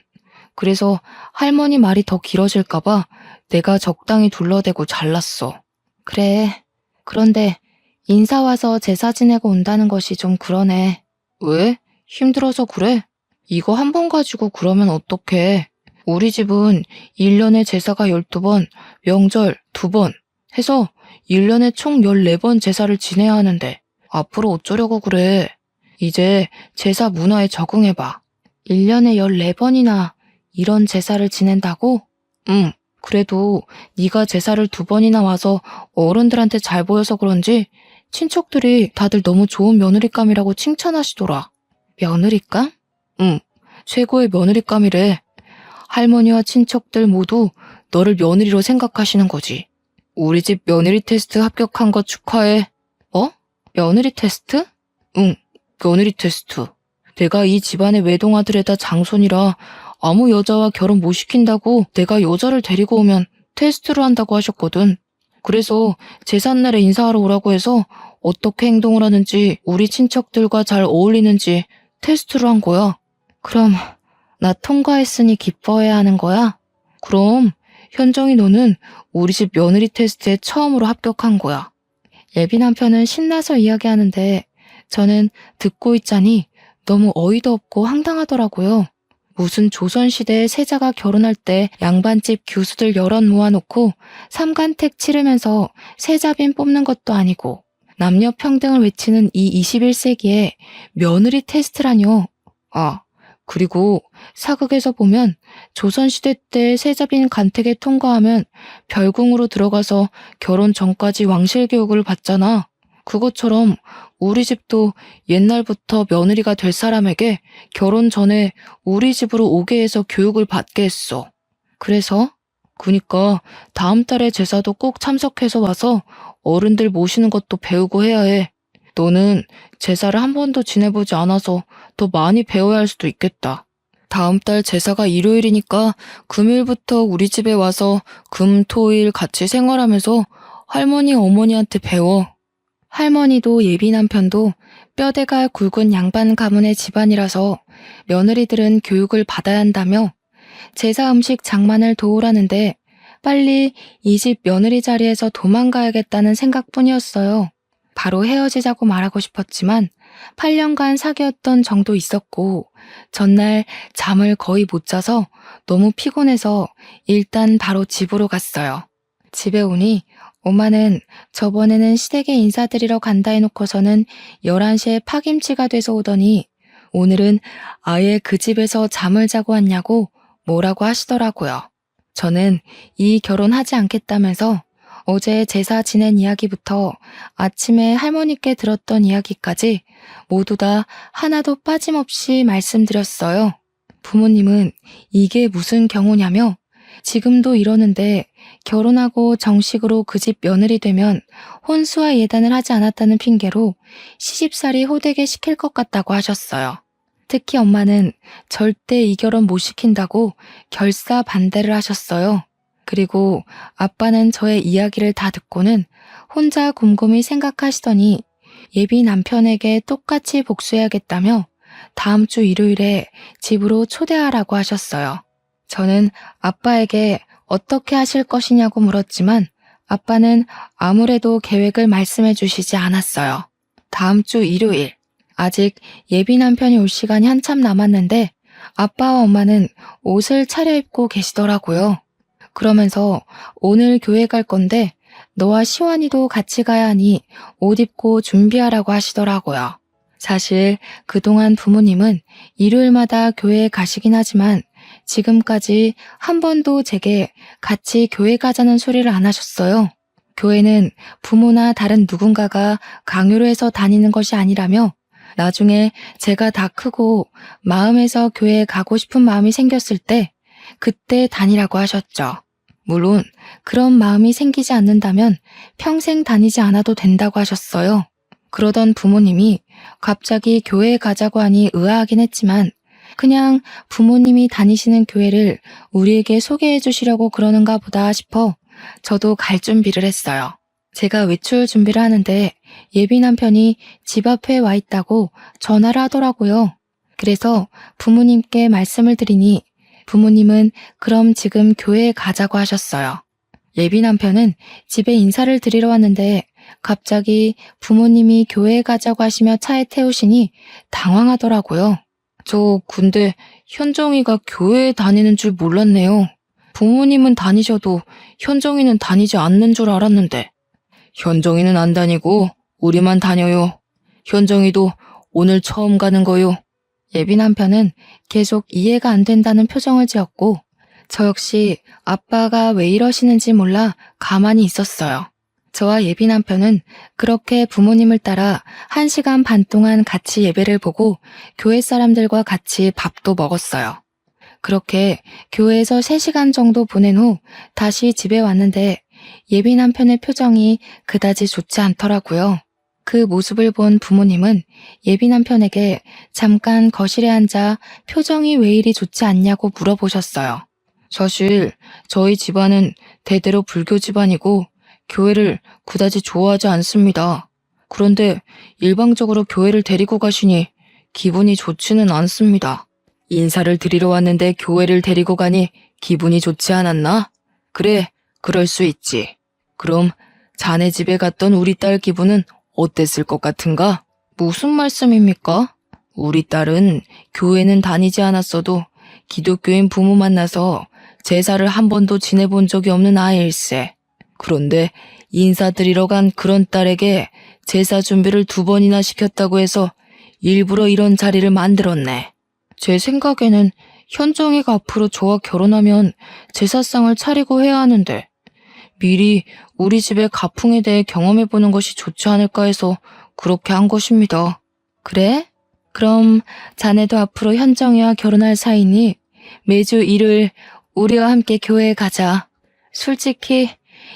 [SPEAKER 1] 그래서 할머니 말이 더 길어질까봐 내가 적당히 둘러대고 잘랐어. 그래. 그런데 인사 와서 제사 지내고 온다는 것이 좀 그러네. 왜? 힘들어서 그래? 이거 한 번 가지고 그러면 어떡해. 우리 집은 1년에 제사가 12번, 명절 2번 해서 1년에 총 14번 제사를 지내야 하는데 앞으로 어쩌려고 그래. 이제 제사 문화에 적응해봐. 1년에 14번이나 이런 제사를 지낸다고? 응. 그래도 네가 제사를 2번이나 와서 어른들한테 잘 보여서 그런지 친척들이 다들 너무 좋은 며느리감이라고 칭찬하시더라. 며느리감? 응. 최고의 며느리감이래. 할머니와 친척들 모두 너를 며느리로 생각하시는 거지. 우리 집 며느리 테스트 합격한 거 축하해. 어? 며느리 테스트? 응. 며느리 테스트. 내가 이 집안의 외동아들에다 장손이라 아무 여자와 결혼 못 시킨다고 내가 여자를 데리고 오면 테스트를 한다고 하셨거든. 그래서 제삿날에 인사하러 오라고 해서 어떻게 행동을 하는지 우리 친척들과 잘 어울리는지 테스트를 한 거야. 그럼 나 통과했으니 기뻐해야 하는 거야? 그럼 현정이 너는 우리 집 며느리 테스트에 처음으로 합격한 거야. 예비 남편은 신나서 이야기하는데 저는 듣고 있자니 너무 어이도 없고 황당하더라고요. 무슨 조선시대에 세자가 결혼할 때 양반집 교수들 여럿 모아놓고 삼간택 치르면서 세자빈 뽑는 것도 아니고 남녀 평등을 외치는 이 21세기에 며느리 테스트라뇨. 아, 그리고 사극에서 보면 조선시대 때 세자빈 간택에 통과하면 별궁으로 들어가서 결혼 전까지 왕실 교육을 받잖아. 그것처럼 우리 집도 옛날부터 며느리가 될 사람에게 결혼 전에 우리 집으로 오게 해서 교육을 받게 했어. 그니까 다음 달에 제사도 꼭 참석해서 와서 어른들 모시는 것도 배우고 해야 해. 너는 제사를 한 번도 지내보지 않아서 더 많이 배워야 할 수도 있겠다. 다음 달 제사가 일요일이니까 금요일부터 우리 집에 와서 금, 토, 일 같이 생활하면서 할머니, 어머니한테 배워. 할머니도 예비 남편도 뼈대가 굵은 양반 가문의 집안이라서 며느리들은 교육을 받아야 한다며 제사 음식 장만을 도우라는데 빨리 이 집 며느리 자리에서 도망가야겠다는 생각뿐이었어요. 바로 헤어지자고 말하고 싶었지만 8년간 사귀었던 정도 있었고 전날 잠을 거의 못 자서 너무 피곤해서 일단 바로 집으로 갔어요. 집에 오니 엄마는 저번에는 시댁에 인사드리러 간다 해놓고서는 11시에 파김치가 돼서 오더니 오늘은 아예 그 집에서 잠을 자고 왔냐고 뭐라고 하시더라고요. 저는 이 결혼하지 않겠다면서 어제 제사 지낸 이야기부터 아침에 할머니께 들었던 이야기까지 모두 다 하나도 빠짐없이 말씀드렸어요. 부모님은 이게 무슨 경우냐며 지금도 이러는데 결혼하고 정식으로 그 집 며느리 되면 혼수와 예단을 하지 않았다는 핑계로 시집살이 호되게 시킬 것 같다고 하셨어요. 특히 엄마는 절대 이 결혼 못 시킨다고 결사 반대를 하셨어요. 그리고 아빠는 저의 이야기를 다 듣고는 혼자 곰곰이 생각하시더니 예비 남편에게 똑같이 복수해야겠다며 다음 주 일요일에 집으로 초대하라고 하셨어요. 저는 아빠에게 어떻게 하실 것이냐고 물었지만 아빠는 아무래도 계획을 말씀해 주시지 않았어요. 다음 주 일요일, 아직 예비 남편이 올 시간이 한참 남았는데 아빠와 엄마는 옷을 차려입고 계시더라고요. 그러면서 오늘 교회 갈 건데 너와 시완이도 같이 가야 하니 옷 입고 준비하라고 하시더라고요. 사실 그동안 부모님은 일요일마다 교회에 가시긴 하지만 지금까지 한 번도 제게 같이 교회 가자는 소리를 안 하셨어요. 교회는 부모나 다른 누군가가 강요를 해서 다니는 것이 아니라며 나중에 제가 다 크고 마음에서 교회에 가고 싶은 마음이 생겼을 때 그때 다니라고 하셨죠. 물론 그런 마음이 생기지 않는다면 평생 다니지 않아도 된다고 하셨어요. 그러던 부모님이 갑자기 교회에 가자고 하니 의아하긴 했지만 그냥 부모님이 다니시는 교회를 우리에게 소개해 주시려고 그러는가 보다 싶어 저도 갈 준비를 했어요. 제가 외출 준비를 하는데 예비 남편이 집 앞에 와 있다고 전화를 하더라고요. 그래서 부모님께 말씀을 드리니 부모님은 그럼 지금 교회에 가자고 하셨어요. 예비 남편은 집에 인사를 드리러 왔는데 갑자기 부모님이 교회에 가자고 하시며 차에 태우시니 당황하더라고요. 근데 현정이가 교회에 다니는 줄 몰랐네요. 부모님은 다니셔도 현정이는 다니지 않는 줄 알았는데. 현정이는 안 다니고 우리만 다녀요. 현정이도 오늘 처음 가는 거요. 예비 남편은 계속 이해가 안 된다는 표정을 지었고 저 역시 아빠가 왜 이러시는지 몰라 가만히 있었어요. 저와 예비 남편은 그렇게 부모님을 따라 1시간 반 동안 같이 예배를 보고 교회 사람들과 같이 밥도 먹었어요. 그렇게 교회에서 3시간 정도 보낸 후 다시 집에 왔는데 예비 남편의 표정이 그다지 좋지 않더라고요. 그 모습을 본 부모님은 예비 남편에게 잠깐 거실에 앉아 표정이 왜 이리 좋지 않냐고 물어보셨어요. 사실 저희 집안은 대대로 불교 집안이고 교회를 그다지 좋아하지 않습니다. 그런데 일방적으로 교회를 데리고 가시니 기분이 좋지는 않습니다. 인사를 드리러 왔는데 교회를 데리고 가니 기분이 좋지 않았나? 그래, 그럴 수 있지. 그럼 자네 집에 갔던 우리 딸 기분은 어땠을 것 같은가? 무슨 말씀입니까? 우리 딸은 교회는 다니지 않았어도 기독교인 부모 만나서 제사를 한 번도 지내본 적이 없는 아이일세. 그런데 인사드리러 간 그런 딸에게 제사 준비를 2번이나 시켰다고 해서 일부러 이런 자리를 만들었네. 제 생각에는 현정이가 앞으로 저와 결혼하면 제사상을 차리고 해야 하는데 미리 우리 집의 가풍에 대해 경험해보는 것이 좋지 않을까 해서 그렇게 한 것입니다. 그래? 그럼 자네도 앞으로 현정이와 결혼할 사이니 매주 일요일 우리와 함께 교회에 가자. 솔직히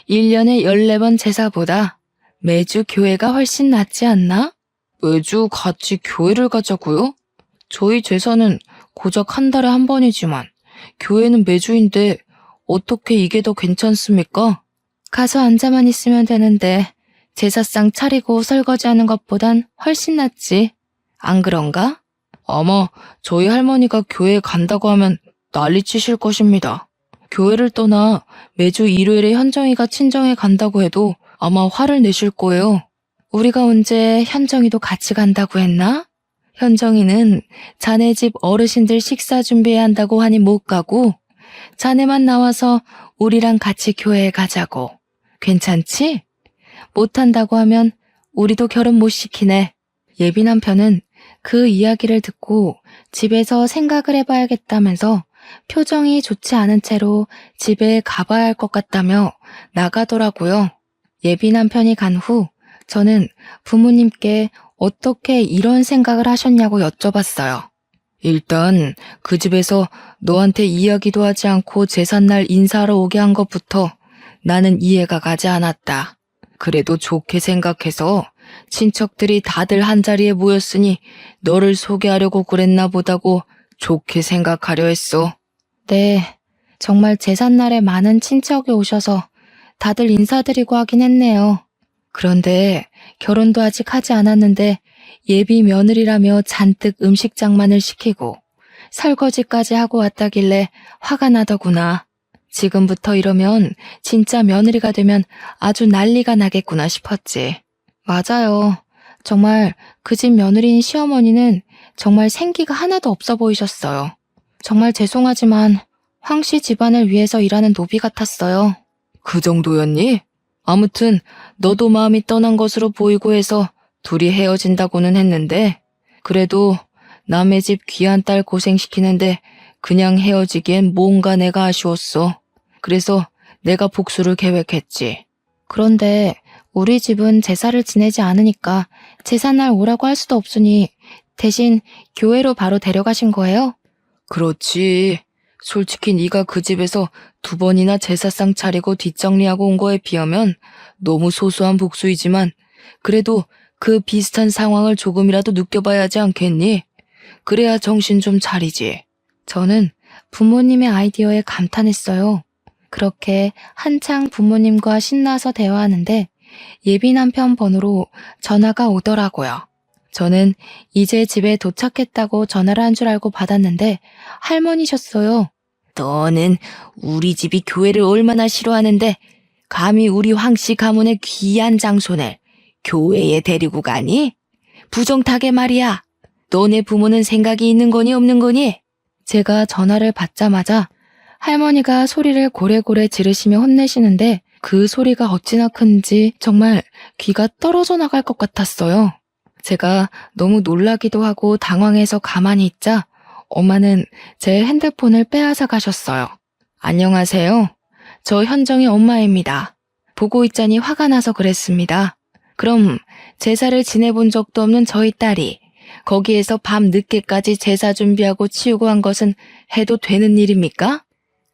[SPEAKER 1] 1년에 14번 제사보다 매주 교회가 훨씬 낫지 않나? 매주 같이 교회를 가자고요? 저희 제사는 고작 한 달에 한 번이지만 교회는 매주인데 어떻게 이게 더 괜찮습니까? 가서 앉아만 있으면 되는데 제사상 차리고 설거지하는 것보단 훨씬 낫지. 안 그런가? 아마 저희 할머니가 교회에 간다고 하면 난리치실 것입니다. 교회를 떠나 매주 일요일에 현정이가 친정에 간다고 해도 아마 화를 내실 거예요. 우리가 언제 현정이도 같이 간다고 했나? 현정이는 자네 집 어르신들 식사 준비해야 한다고 하니 못 가고 자네만 나와서 우리랑 같이 교회에 가자고. 괜찮지? 못한다고 하면 우리도 결혼 못 시키네. 예비 남편은 그 이야기를 듣고 집에서 생각을 해봐야겠다면서 표정이 좋지 않은 채로 집에 가봐야 할 것 같다며 나가더라고요. 예비 남편이 간 후 저는 부모님께 어떻게 이런 생각을 하셨냐고 여쭤봤어요. 일단 그 집에서 너한테 이야기도 하지 않고 제삿날 인사하러 오게 한 것부터 나는 이해가 가지 않았다. 그래도 좋게 생각해서 친척들이 다들 한자리에 모였으니 너를 소개하려고 그랬나 보다고 좋게 생각하려 했어. 네, 정말 제삿날에 많은 친척이 오셔서 다들 인사드리고 하긴 했네요. 그런데 결혼도 아직 하지 않았는데 예비 며느리라며 잔뜩 음식 장만을 시키고 설거지까지 하고 왔다길래 화가 나더구나. 지금부터 이러면 진짜 며느리가 되면 아주 난리가 나겠구나 싶었지. 맞아요. 정말 그 집 며느리인 시어머니는 정말 생기가 하나도 없어 보이셨어요. 정말 죄송하지만 황씨 집안을 위해서 일하는 노비 같았어요. 그 정도였니? 아무튼 너도 마음이 떠난 것으로 보이고 해서 둘이 헤어진다고는 했는데 그래도 남의 집 귀한 딸 고생시키는데 그냥 헤어지기엔 뭔가 내가 아쉬웠어. 그래서 내가 복수를 계획했지. 그런데 우리 집은 제사를 지내지 않으니까 제사날 오라고 할 수도 없으니 대신 교회로 바로 데려가신 거예요? 그렇지. 솔직히 네가 그 집에서 2번이나 제사상 차리고 뒷정리하고 온 거에 비하면 너무 소소한 복수이지만 그래도 그 비슷한 상황을 조금이라도 느껴봐야 하지 않겠니? 그래야 정신 좀 차리지. 저는 부모님의 아이디어에 감탄했어요. 그렇게 한창 부모님과 신나서 대화하는데 예비 남편 번호로 전화가 오더라고요. 저는 이제 집에 도착했다고 전화를 한 줄 알고 받았는데 할머니셨어요. 너는 우리 집이 교회를 얼마나 싫어하는데 감히 우리 황씨 가문의 귀한 장손을 교회에 데리고 가니? 부정타게 말이야. 너네 부모는 생각이 있는 거니 없는 거니? 제가 전화를 받자마자 할머니가 소리를 고래고래 지르시며 혼내시는데 그 소리가 어찌나 큰지 정말 귀가 떨어져 나갈 것 같았어요. 제가 너무 놀라기도 하고 당황해서 가만히 있자 엄마는 제 핸드폰을 빼앗아 가셨어요. 안녕하세요. 저 현정이 엄마입니다. 보고 있자니 화가 나서 그랬습니다. 그럼 제사를 지내본 적도 없는 저희 딸이 거기에서 밤 늦게까지 제사 준비하고 치우고 한 것은 해도 되는 일입니까?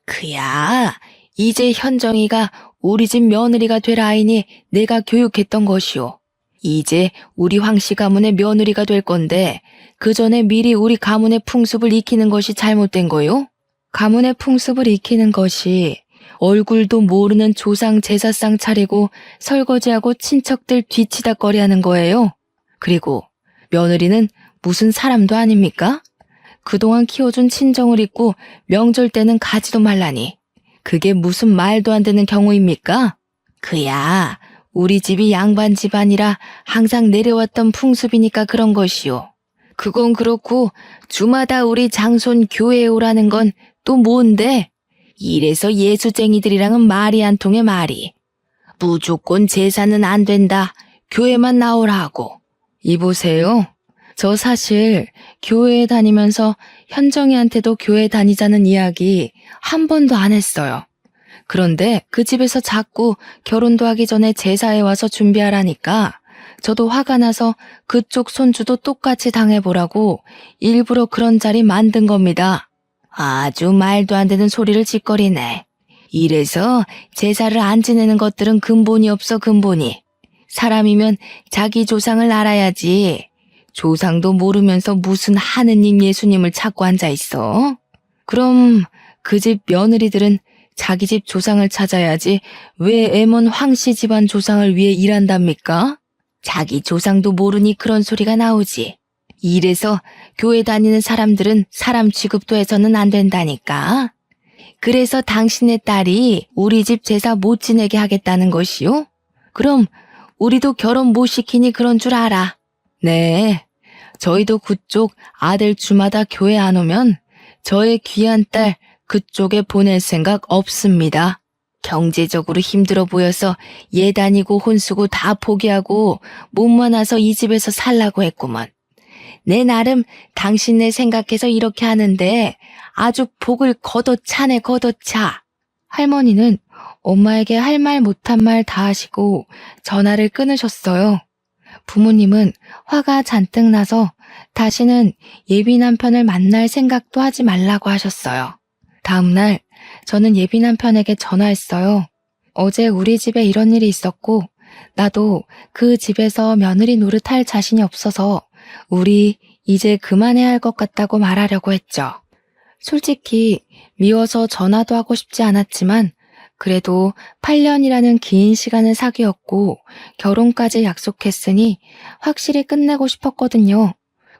[SPEAKER 1] 그야, 이제 현정이가 우리 집 며느리가 될 아이니 내가 교육했던 것이오. 이제 우리 황씨 가문의 며느리가 될 건데 그 전에 미리 우리 가문의 풍습을 익히는 것이 잘못된 거요? 가문의 풍습을 익히는 것이 얼굴도 모르는 조상 제사상 차리고 설거지하고 친척들 뒤치다꺼리하는 거예요. 그리고 며느리는 무슨 사람도 아닙니까? 그동안 키워준 친정을 잊고 명절 때는 가지도 말라니. 그게 무슨 말도 안 되는 경우입니까? 그야 우리 집이 양반 집안이라 항상 내려왔던 풍습이니까 그런 것이요. 그건 그렇고 주마다 우리 장손 교회에 오라는 건 또 뭔데? 이래서 예수쟁이들이랑은 말이 안 통해 말이. 무조건 제사는 안 된다. 교회만 나오라 하고. 이보세요. 저 사실 교회에 다니면서 현정이한테도 교회 다니자는 이야기 한 번도 안 했어요. 그런데 그 집에서 자꾸 결혼도 하기 전에 제사에 와서 준비하라니까 저도 화가 나서 그쪽 손주도 똑같이 당해보라고 일부러 그런 자리 만든 겁니다. 아주 말도 안 되는 소리를 짓거리네. 이래서 제사를 안 지내는 것들은 근본이 없어 근본이. 사람이면 자기 조상을 알아야지. 조상도 모르면서 무슨 하느님 예수님을 찾고 앉아있어? 그럼 그 집 며느리들은 자기 집 조상을 찾아야지 왜 애먼 황씨 집안 조상을 위해 일한답니까? 자기 조상도 모르니 그런 소리가 나오지. 이래서 교회 다니는 사람들은 사람 취급도 해서는 안 된다니까. 그래서 당신의 딸이 우리 집 제사 못 지내게 하겠다는 것이요? 그럼 우리도 결혼 못 시키니 그런 줄 알아. 네, 저희도 그쪽 아들 주마다 교회 안 오면 저의 귀한 딸 그쪽에 보낼 생각 없습니다. 경제적으로 힘들어 보여서 얘 다니고 혼수고 다 포기하고 몸만 와서 이 집에서 살라고 했구먼. 내 나름 당신네 생각해서 이렇게 하는데 아주 복을 걷어차네 걷어차. 할머니는 엄마에게 할 말 못한 말 다 하시고 전화를 끊으셨어요. 부모님은 화가 잔뜩 나서 다시는 예비 남편을 만날 생각도 하지 말라고 하셨어요. 다음날 저는 예비 남편에게 전화했어요. 어제 우리 집에 이런 일이 있었고 나도 그 집에서 며느리 노릇할 자신이 없어서 우리 이제 그만해야 할 것 같다고 말하려고 했죠. 솔직히 미워서 전화도 하고 싶지 않았지만 그래도 8년이라는 긴 시간을 사귀었고 결혼까지 약속했으니 확실히 끝내고 싶었거든요.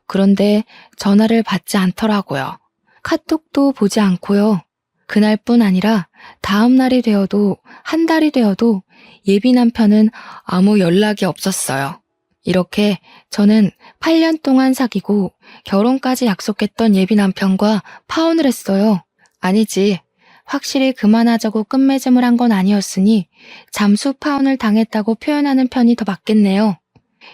[SPEAKER 1] 그런데 전화를 받지 않더라고요. 카톡도 보지 않고요. 그날뿐 아니라 다음 날이 되어도 한 달이 되어도 예비 남편은 아무 연락이 없었어요. 이렇게 저는 8년 동안 사귀고 결혼까지 약속했던 예비 남편과 파혼을 했어요. 아니지. 확실히 그만하자고 끝맺음을 한 건 아니었으니 잠수 파혼을 당했다고 표현하는 편이 더 맞겠네요.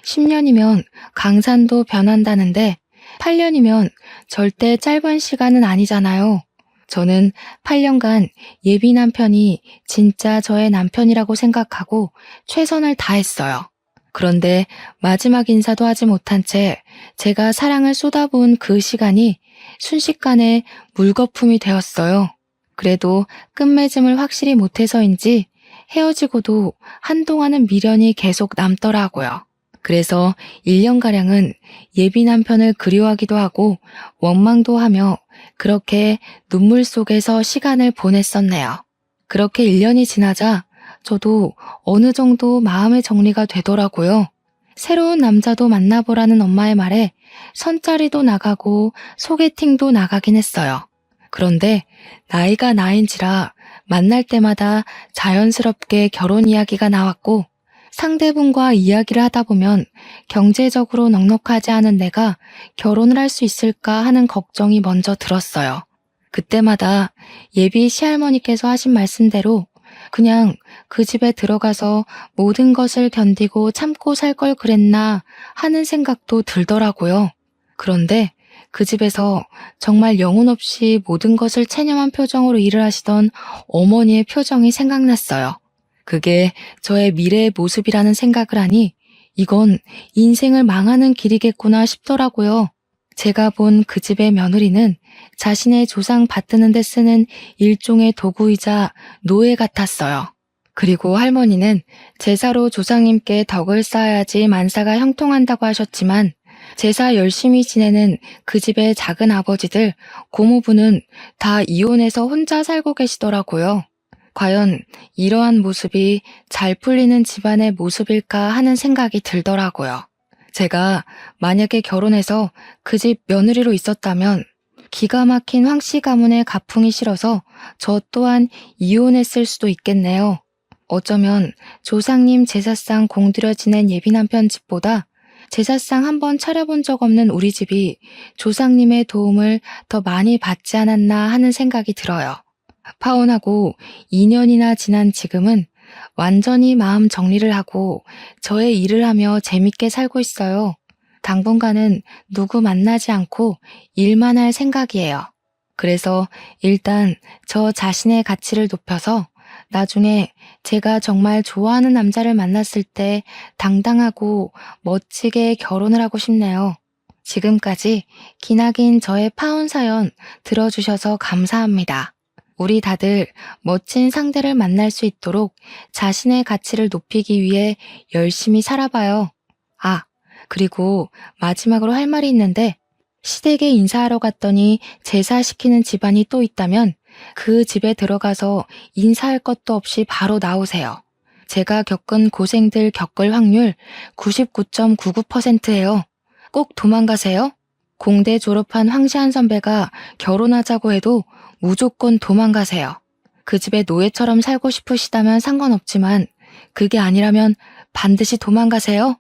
[SPEAKER 1] 10년이면 강산도 변한다는데 8년이면 절대 짧은 시간은 아니잖아요. 저는 8년간 예비 남편이 진짜 저의 남편이라고 생각하고 최선을 다했어요. 그런데 마지막 인사도 하지 못한 채 제가 사랑을 쏟아부은 그 시간이 순식간에 물거품이 되었어요. 그래도 끝맺음을 확실히 못해서인지 헤어지고도 한동안은 미련이 계속 남더라고요. 그래서 1년가량은 예비 남편을 그리워하기도 하고 원망도 하며 그렇게 눈물 속에서 시간을 보냈었네요. 그렇게 1년이 지나자 저도 어느 정도 마음의 정리가 되더라고요. 새로운 남자도 만나보라는 엄마의 말에 선짜리도 나가고 소개팅도 나가긴 했어요. 그런데 나이가 나인지라 만날 때마다 자연스럽게 결혼 이야기가 나왔고 상대분과 이야기를 하다 보면 경제적으로 넉넉하지 않은 내가 결혼을 할 수 있을까 하는 걱정이 먼저 들었어요. 그때마다 예비 시할머니께서 하신 말씀대로 그냥 그 집에 들어가서 모든 것을 견디고 참고 살 걸 그랬나 하는 생각도 들더라고요. 그런데 그 집에서 정말 영혼 없이 모든 것을 체념한 표정으로 일을 하시던 어머니의 표정이 생각났어요. 그게 저의 미래의 모습이라는 생각을 하니 이건 인생을 망하는 길이겠구나 싶더라고요. 제가 본 그 집의 며느리는 자신의 조상 받드는 데 쓰는 일종의 도구이자 노예 같았어요. 그리고 할머니는 제사로 조상님께 덕을 쌓아야지 만사가 형통한다고 하셨지만 제사 열심히 지내는 그 집의 작은 아버지들, 고모부는 다 이혼해서 혼자 살고 계시더라고요. 과연 이러한 모습이 잘 풀리는 집안의 모습일까 하는 생각이 들더라고요. 제가 만약에 결혼해서 그 집 며느리로 있었다면 기가 막힌 황씨 가문의 가풍이 싫어서 저 또한 이혼했을 수도 있겠네요. 어쩌면 조상님 제사상 공들여 지낸 예비 남편 집보다 제사상 한 번 차려본 적 없는 우리 집이 조상님의 도움을 더 많이 받지 않았나 하는 생각이 들어요. 파혼하고 2년이나 지난 지금은 완전히 마음 정리를 하고 저의 일을 하며 재밌게 살고 있어요. 당분간은 누구 만나지 않고 일만 할 생각이에요. 그래서 일단 저 자신의 가치를 높여서 나중에 제가 정말 좋아하는 남자를 만났을 때 당당하고 멋지게 결혼을 하고 싶네요. 지금까지 기나긴 저의 파혼 사연 들어주셔서 감사합니다. 우리 다들 멋진 상대를 만날 수 있도록 자신의 가치를 높이기 위해 열심히 살아봐요. 아, 그리고 마지막으로 할 말이 있는데 시댁에 인사하러 갔더니 제사시키는 집안이 또 있다면 그 집에 들어가서 인사할 것도 없이 바로 나오세요. 제가 겪은 고생들 겪을 확률 99.99%예요. 꼭 도망가세요. 공대 졸업한 황시한 선배가 결혼하자고 해도 무조건 도망가세요. 그 집에 노예처럼 살고 싶으시다면 상관없지만 그게 아니라면 반드시 도망가세요.